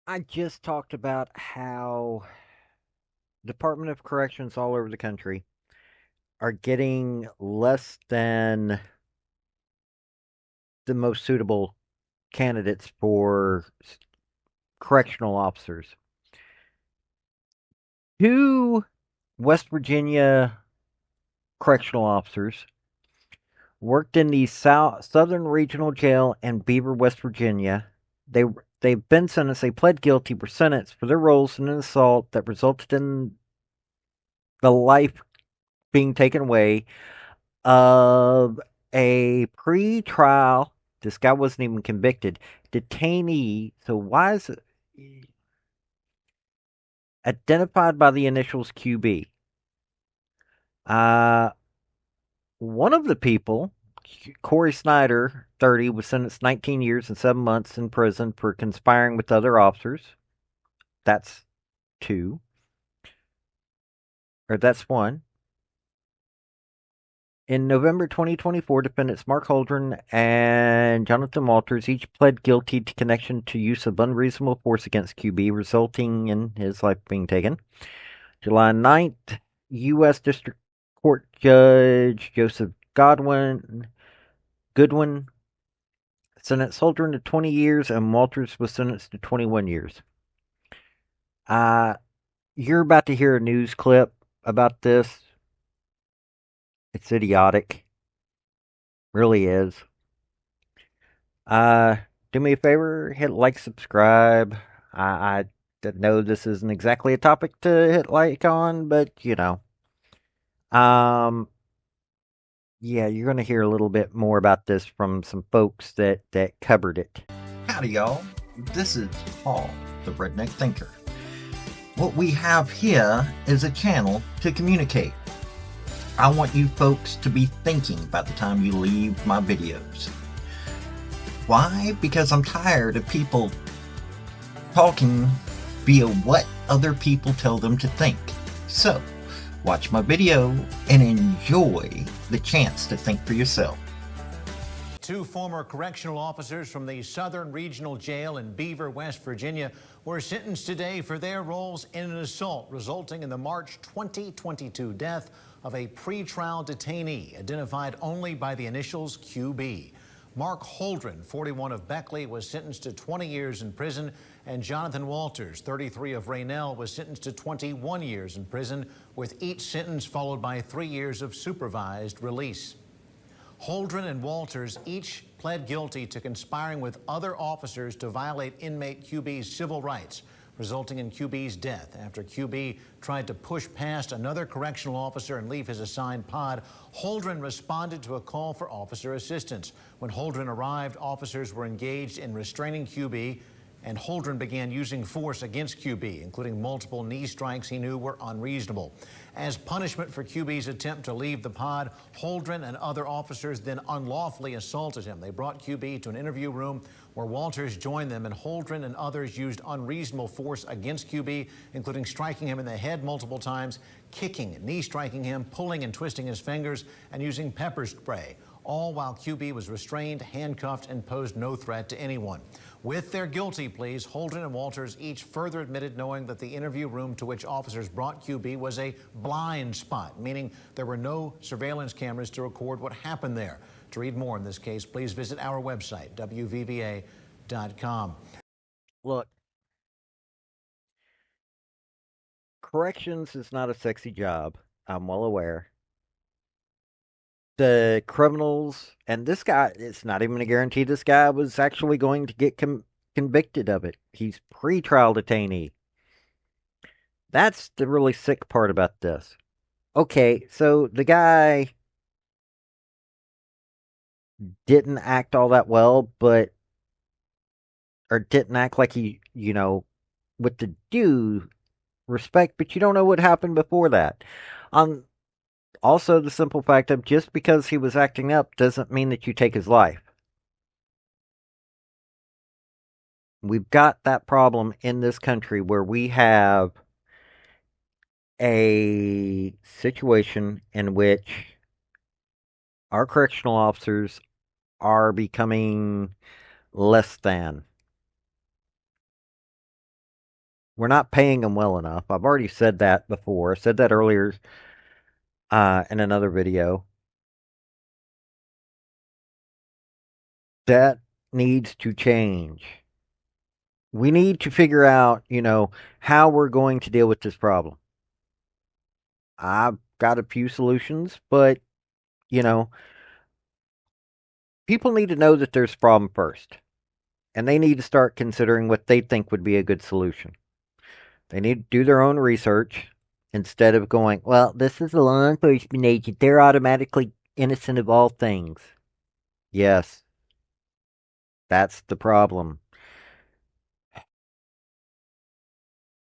I just talked about how Department of Corrections all over the country are getting less than the most suitable candidates for correctional officers. Two West Virginia correctional officers worked in the Southern Regional Jail in Beaver, West Virginia. They they've been sentenced. They pled guilty, were sentenced for their roles in an assault that resulted in the life being taken away of a pre-trial. This guy wasn't even convicted. Detainee. So why is it identified by the initials QB? Uh, One of the people, Corey Snyder, 30, was sentenced 19 years and 7 months in prison for conspiring with other officers. That's two, or that's one. In November 2024, defendants Mark Holdren and Jonathan Walters each pled guilty to connection to use of unreasonable force against QB, resulting in his life being taken. July 9th, U.S. District Court Judge Joseph Goodwin sentenced Holdren to 20 years and Walters was sentenced to 21 years. Uh, you're about to hear a news clip about this. It's idiotic. Really is. Uh, do me a favor, hit like, subscribe. I know this isn't exactly a topic to hit like on, but um, yeah, you're gonna hear a little bit more about this from some folks that covered it. Howdy, y'all. This is Paul, the Redneck Thinker. What we have here is a channel to communicate. I want you folks to be thinking by the time you leave my videos. Why? Because I'm tired of people talking via what other people tell them to think. So, watch my video and enjoy the chance to think for yourself. Two former correctional officers from the Southern Regional Jail in Beaver, West Virginia, were sentenced today for their roles in an assault resulting in the March 2022 death of a pretrial detainee identified only by the initials QB. Mark Holdren, 41, of Beckley, was sentenced to 20 years in prison, and Jonathan Walters, 33, of Raynell, was sentenced to 21 years in prison, with each sentence followed by 3 years of supervised release. Holdren and Walters each pled guilty to conspiring with other officers to violate inmate QB's civil rights, resulting in QB's death after QB tried to push past another correctional officer and leave his assigned pod. Holdren responded to a call for officer assistance. When Holdren arrived, officers were engaged in restraining QB, and Holdren began using force against QB, including multiple knee strikes he knew were unreasonable. As punishment for QB's attempt to leave the pod, Holdren and other officers then unlawfully assaulted him. They brought QB to an interview room where Walters joined them, and Holdren and others used unreasonable force against QB, including striking him in the head multiple times, kicking, knee striking him, pulling and twisting his fingers, and using pepper spray, all while QB was restrained, handcuffed, and posed no threat to anyone. With their guilty pleas, Holdren and Walters each further admitted knowing that the interview room to which officers brought QB was a blind spot, meaning there were no surveillance cameras to record what happened there. To read more in this case, please visit our website, wvva.com. Look, corrections is not a sexy job. I'm well aware. The criminals, and this guy, it's not even a guarantee this guy was actually going to get convicted of it. He's pre-trial detainee. That's the really sick part about this. Okay, so the guy didn't act all that well, but or didn't act like he, with the due respect, but you don't know what happened before that. Um, Also, the simple fact of just because he was acting up doesn't mean that you take his life. We've got that problem in this country where we have a situation in which our correctional officers are becoming less than. We're not paying them well enough. I've already said that before. I said that earlier in another video. That needs to change. We need to figure out, how we're going to deal with this problem. I've got a few solutions, but, you know, people need to know that there's a problem first. And they need to start considering what they think would be a good solution. They need to do their own research instead of going, well, this is a law enforcement agent. They're automatically innocent of all things. Yes, that's the problem.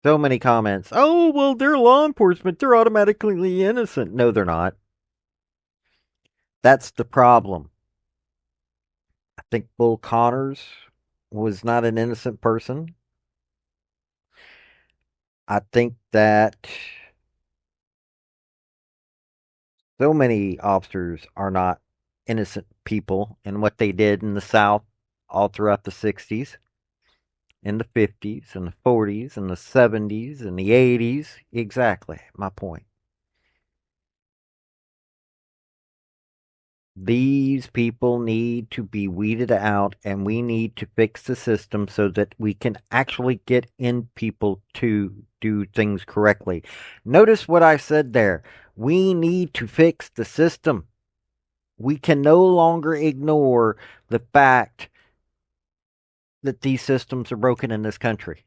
So many comments. Oh, well, they're law enforcement. They're automatically innocent. No, they're not. That's the problem. I think Bull Connors was not an innocent person. I think that so many officers are not innocent people in what they did in the South all throughout the 60s, in the 50s, and the 40s, and the 70s, and the 80s. Exactly my point. These people need to be weeded out, and we need to fix the system so that we can actually get in people to do things correctly. Notice what I said there. We need to fix the system. We can no longer ignore the fact that these systems are broken in this country.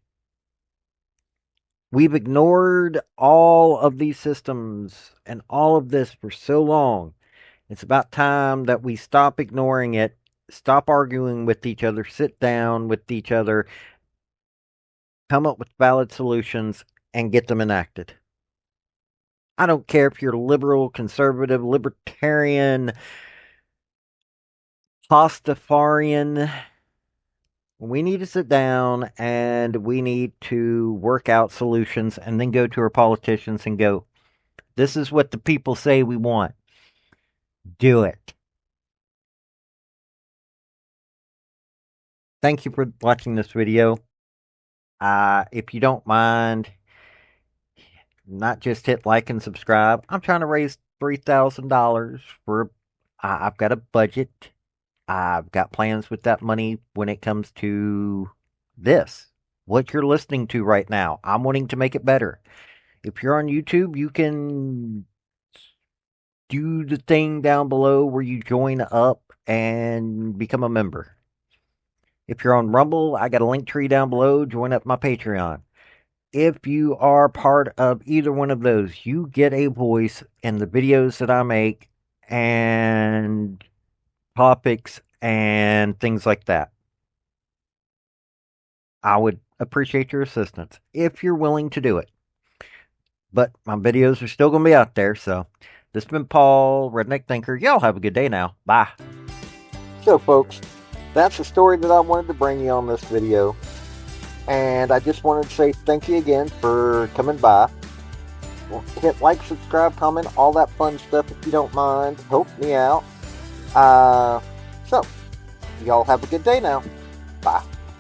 We've ignored all of these systems and all of this for so long. It's about time that we stop ignoring it, stop arguing with each other, sit down with each other, come up with valid solutions, and get them enacted. I don't care if you're liberal, conservative, libertarian, Pastafarian. We need to sit down and we need to work out solutions and then go to our politicians and go, this is what the people say we want. Do it. Thank you for watching this video. If you don't mind, not just hit like and subscribe. I'm trying to raise $3,000 for. I've got a budget. I've got plans with that money when it comes to this. What you're listening to right now. I'm wanting to make it better. If you're on YouTube, you can do the thing down below where you join up and become a member. If you're on Rumble, I got a link tree down below. Join up my Patreon. If you are part of either one of those, you get a voice in the videos that I make and topics and things like that. I would appreciate your assistance if you're willing to do it. But my videos are still going to be out there, so this has been Paul, Redneck Thinker. Y'all have a good day now. Bye. So, folks, that's the story that I wanted to bring you on this video. And I just wanted to say thank you again for coming by. Well, hit like, subscribe, comment, all that fun stuff if you don't mind. Help me out. So, y'all have a good day now. Bye.